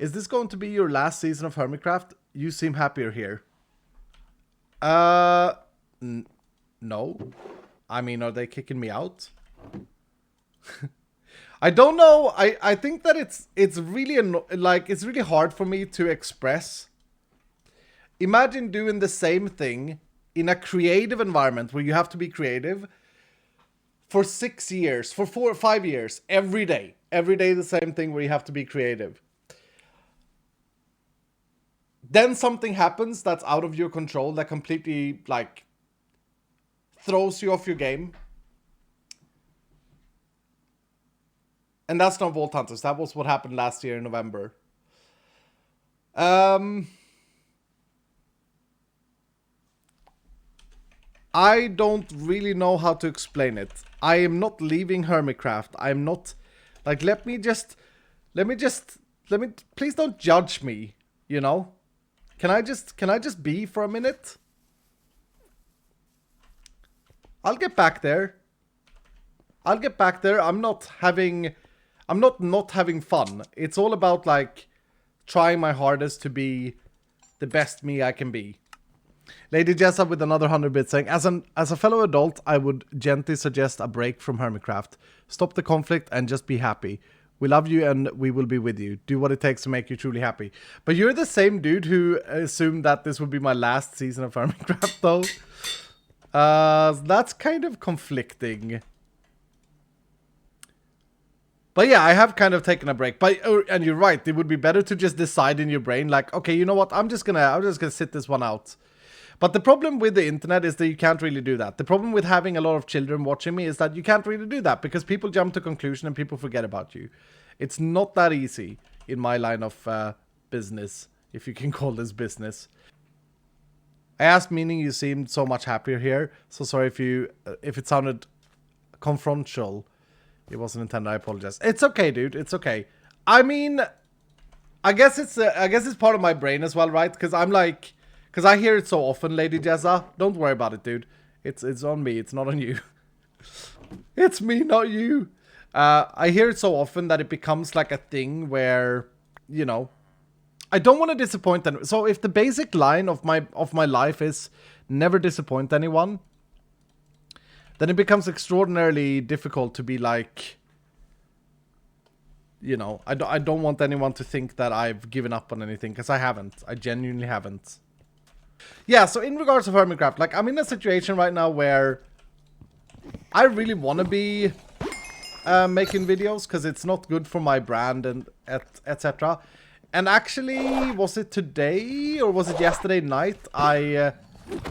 Is this going to be your last season of Hermitcraft? You seem happier here. No. I mean, are they kicking me out? I don't know. I think that it's really it's really hard for me to express. Imagine doing the same thing in a creative environment where you have to be creative for 6 years, for 4 or 5 years, every day the same thing where you have to be creative. Then something happens that's out of your control that completely like throws you off your game. And that's not Vault Hunters. That was what happened last year in November. I don't really know how to explain it. I am not leaving Hermitcraft. I'm not like let me please don't judge me, you know? Can I just be for a minute? I'll get back there. I'm not having fun. It's all about like trying my hardest to be the best me I can be. Lady Jessa with another 100 bits saying, as a fellow adult, I would gently suggest a break from Hermitcraft. Stop the conflict and just be happy. We love you and we will be with you. Do what it takes to make you truly happy. But you're the same dude who assumed that this would be my last season of Hermitcraft, though. That's kind of conflicting. But yeah, I have kind of taken a break. And you're right, it would be better to just decide in your brain, like, okay, you know what, I'm just gonna sit this one out. But the problem with the internet is that you can't really do that. The problem with having a lot of children watching me is that you can't really do that because people jump to conclusion and people forget about you. It's not that easy in my line of business, if you can call this business. I asked, meaning you seemed so much happier here. So sorry if it sounded confrontational. It wasn't intended. I apologize. It's okay, dude. It's okay. I mean, I guess it's part of my brain as well, right? Because I'm like, because I hear it so often, Lady Jezza. Don't worry about it, dude. It's on me. It's not on you. It's me, not you. I hear it so often that it becomes like a thing where, you know, I don't want to disappoint them. So if the basic line of my life is never disappoint anyone, then it becomes extraordinarily difficult to be like, you know, I don't want anyone to think that I've given up on anything, because I haven't. I genuinely haven't. Yeah, so in regards to Hermitcraft, like, I'm in a situation right now where I really want to be making videos, because it's not good for my brand and etc. And actually, was it today or was it yesterday night? I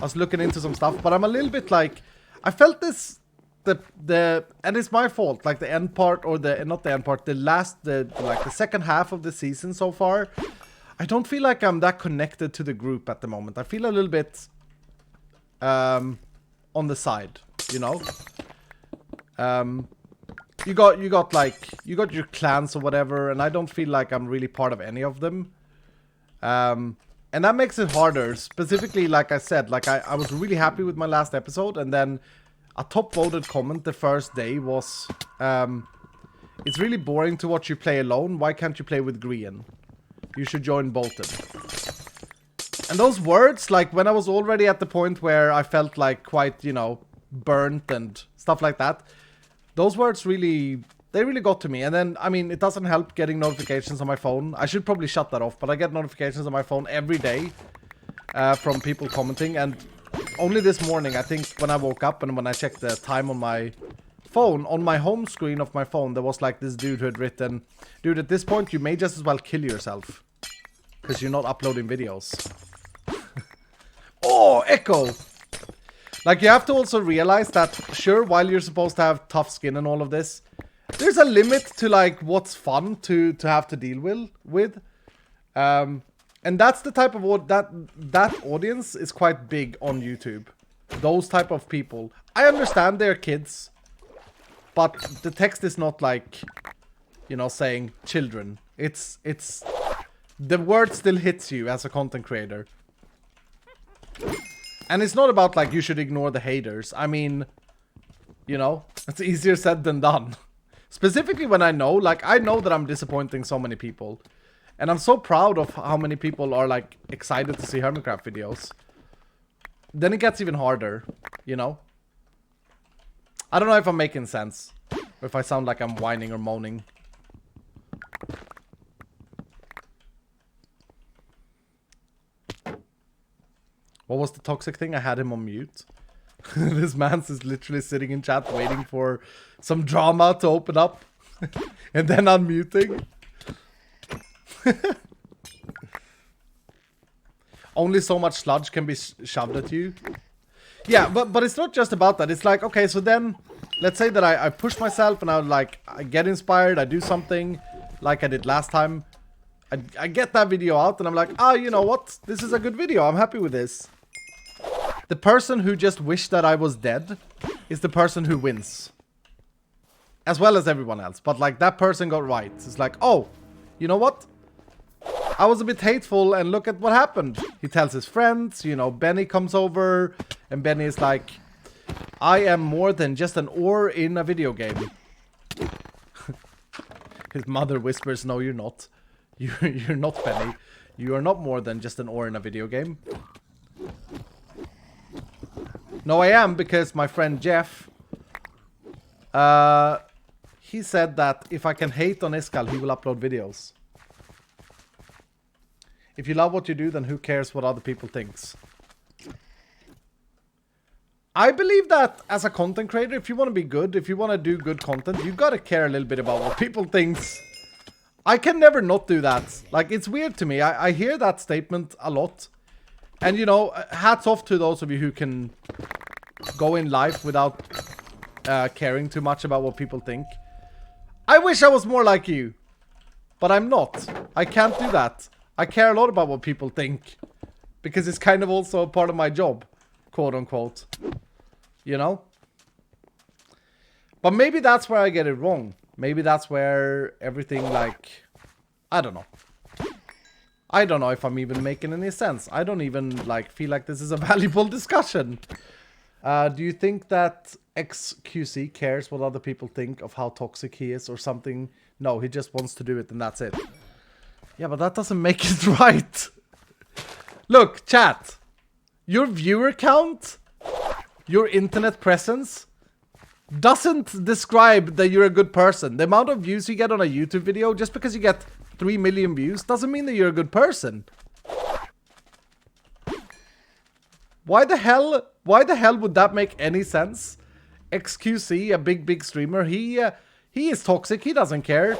was looking into some stuff, but I'm a little bit like, I felt this, and it's my fault, like the end part, or not the end part, like the second half of the season so far. I don't feel like I'm that connected to the group at the moment. I feel a little bit on the side, you know? You got your clans or whatever, and I don't feel like I'm really part of any of them. And that makes it harder. Specifically, like I said, like I was really happy with my last episode, and then a top voted comment the first day was, it's really boring to watch you play alone. Why can't you play with Grian? You should join Bolton. And those words, like when I was already at the point where I felt like quite, you know, burnt and stuff like that, those words really, they really got to me. And then, I mean, it doesn't help getting notifications on my phone. I should probably shut that off, but I get notifications on my phone every day from people commenting. And only this morning, I think, when I woke up and when I checked the time on my phone, on my home screen of my phone, there was like this dude who had written, dude, at this point, you may just as well kill yourself, because you're not uploading videos. Oh, Echo! Like, you have to also realize that, sure, while you're supposed to have tough skin and all of this, there's a limit to, like, what's fun to have to deal with. And that's the type of, that audience is quite big on YouTube. Those type of people. I understand they're kids, but the text is not like, you know, saying children. It's, the word still hits you as a content creator. And it's not about, like, you should ignore the haters. I mean, you know, it's easier said than done. Specifically when I know, like, I know that I'm disappointing so many people. And I'm so proud of how many people are like excited to see Hermitcraft videos. Then it gets even harder, you know? I don't know if I'm making sense. Or if I sound like I'm whining or moaning. What was the toxic thing? I had him on mute. This man's is literally sitting in chat waiting for some drama to open up. And then unmuting. Only so much sludge can be shoved at you. Yeah, but it's not just about that. It's like, okay, so then let's say that I push myself and I get inspired, I do something like I did last time. I get that video out and I'm like, you know what? This is a good video. I'm happy with this. The person who just wished that I was dead is the person who wins. As well as everyone else. But like that person got right. It's like, oh, you know what? I was a bit hateful and look at what happened. He tells his friends, you know, Benny comes over and Benny is like, I am more than just an ore in a video game. His mother whispers, no, you're not. You're not Benny. You are not more than just an ore in a video game. No, I am, because my friend Jeff, he said that if I can hate on Iskall, he will upload videos. If you love what you do, then who cares what other people thinks? I believe that as a content creator, if you want to be good, if you want to do good content, you gotta care a little bit about what people thinks. I can never not do that. Like, it's weird to me. I hear that statement a lot. And, you know, hats off to those of you who can go in life without caring too much about what people think. I wish I was more like you. But I'm not. I can't do that. I care a lot about what people think. Because it's kind of also a part of my job. Quote unquote. You know? But maybe that's where I get it wrong. Maybe that's where everything like... I don't know. I don't know if I'm even making any sense. I don't even like feel like this is a valuable discussion. Do you think that XQC cares what other people think of how toxic he is or something? No, he just wants to do it and that's it. Yeah, but that doesn't make it right. Look, chat. Your viewer count, your internet presence, doesn't describe that you're a good person. The amount of views you get on a YouTube video, just because you get 3 million views, doesn't mean that you're a good person. Why the hell would that make any sense? XQC, a big streamer, he is toxic, he doesn't care.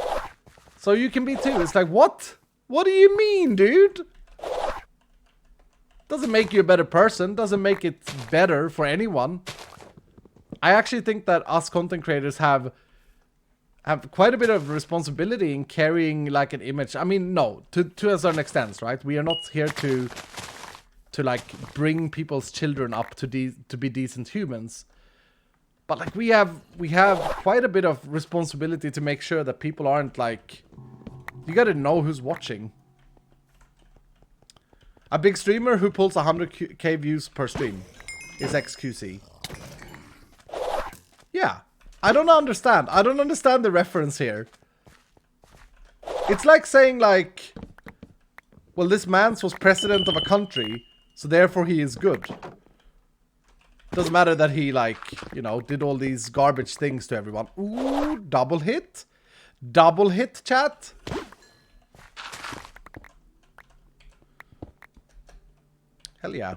So you can be too. It's like, what? What do you mean, dude? Doesn't make you a better person, doesn't make it better for anyone. I actually think that us content creators have quite a bit of responsibility in carrying like an image. I mean, no, to a certain extent, right? We are not here to like bring people's children up to be decent humans. But like we have quite a bit of responsibility to make sure that people aren't like, you gotta know who's watching. A big streamer who pulls 100k views per stream is XQC. Yeah, I don't understand. I don't understand the reference here. It's like saying like, well, this man was president of a country, so therefore he is good. Doesn't matter that he like, you know, did all these garbage things to everyone. Ooh, double hit. Double hit, chat. Hell yeah.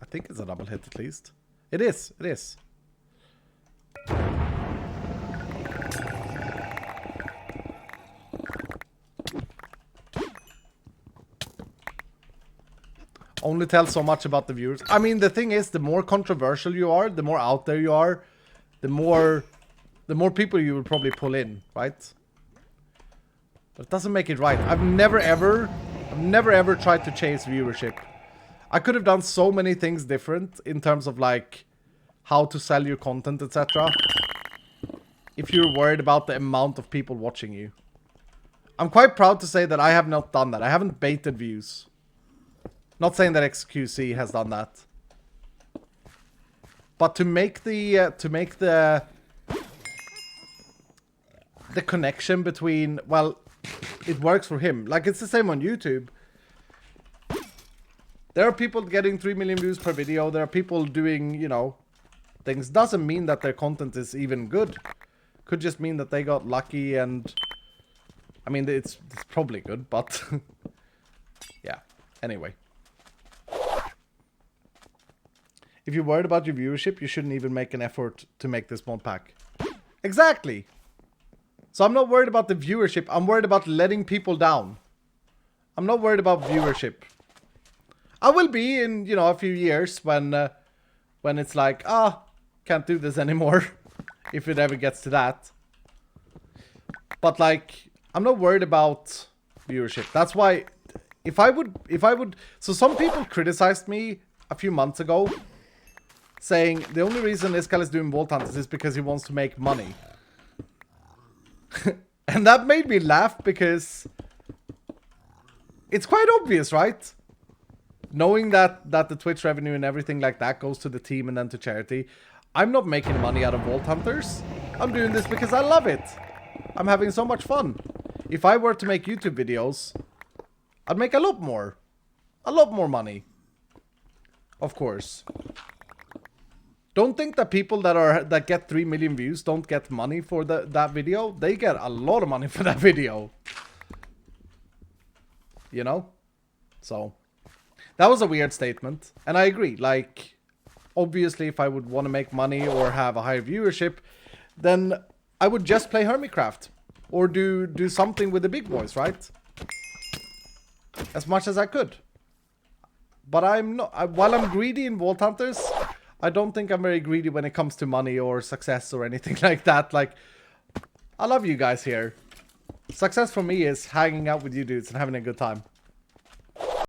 I think it's a double hit at least. It is. It is. Only tell so much about the viewers. I mean, the thing is, the more controversial you are, the more out there you are, the more people you will probably pull in, right? But it doesn't make it right. I've never ever tried to chase viewership. I could have done so many things different in terms of like how to sell your content, etc. If you're worried about the amount of people watching you. I'm quite proud to say that I have not done that. I haven't baited views. Not saying that XQC has done that. But to make the connection between, well, it works for him. Like, it's the same on YouTube. There are people getting 3 million views per video. There are people doing, you know, things. Doesn't mean that their content is even good. Could just mean that they got lucky and... I mean, it's probably good, but... yeah. Anyway. If you're worried about your viewership, you shouldn't even make an effort to make this mod pack. Exactly! So I'm not worried about the viewership. I'm worried about letting people down. I'm not worried about viewership. I will be in, you know, a few years when it's like, can't do this anymore. If it ever gets to that. But like, I'm not worried about viewership. That's why, if I would, so some people criticized me a few months ago, saying the only reason Iskall is doing Vault Hunters is because he wants to make money. And that made me laugh because it's quite obvious, right? Knowing that the Twitch revenue and everything like that goes to the team and then to charity. I'm not making money out of Vault Hunters. I'm doing this because I love it. I'm having so much fun. If I were to make YouTube videos, I'd make a lot more. A lot more money. Of course. Don't think that people that get 3 million views don't get money for that video. They get a lot of money for that video. You know? So, that was a weird statement. And I agree. Like, obviously, if I would want to make money or have a higher viewership, then I would just play Hermitcraft. Or do something with the big boys, right? As much as I could. But I'm not... while I'm greedy in Vault Hunters... I don't think I'm very greedy when it comes to money or success or anything like that. Like, I love you guys here. Success for me is hanging out with you dudes and having a good time.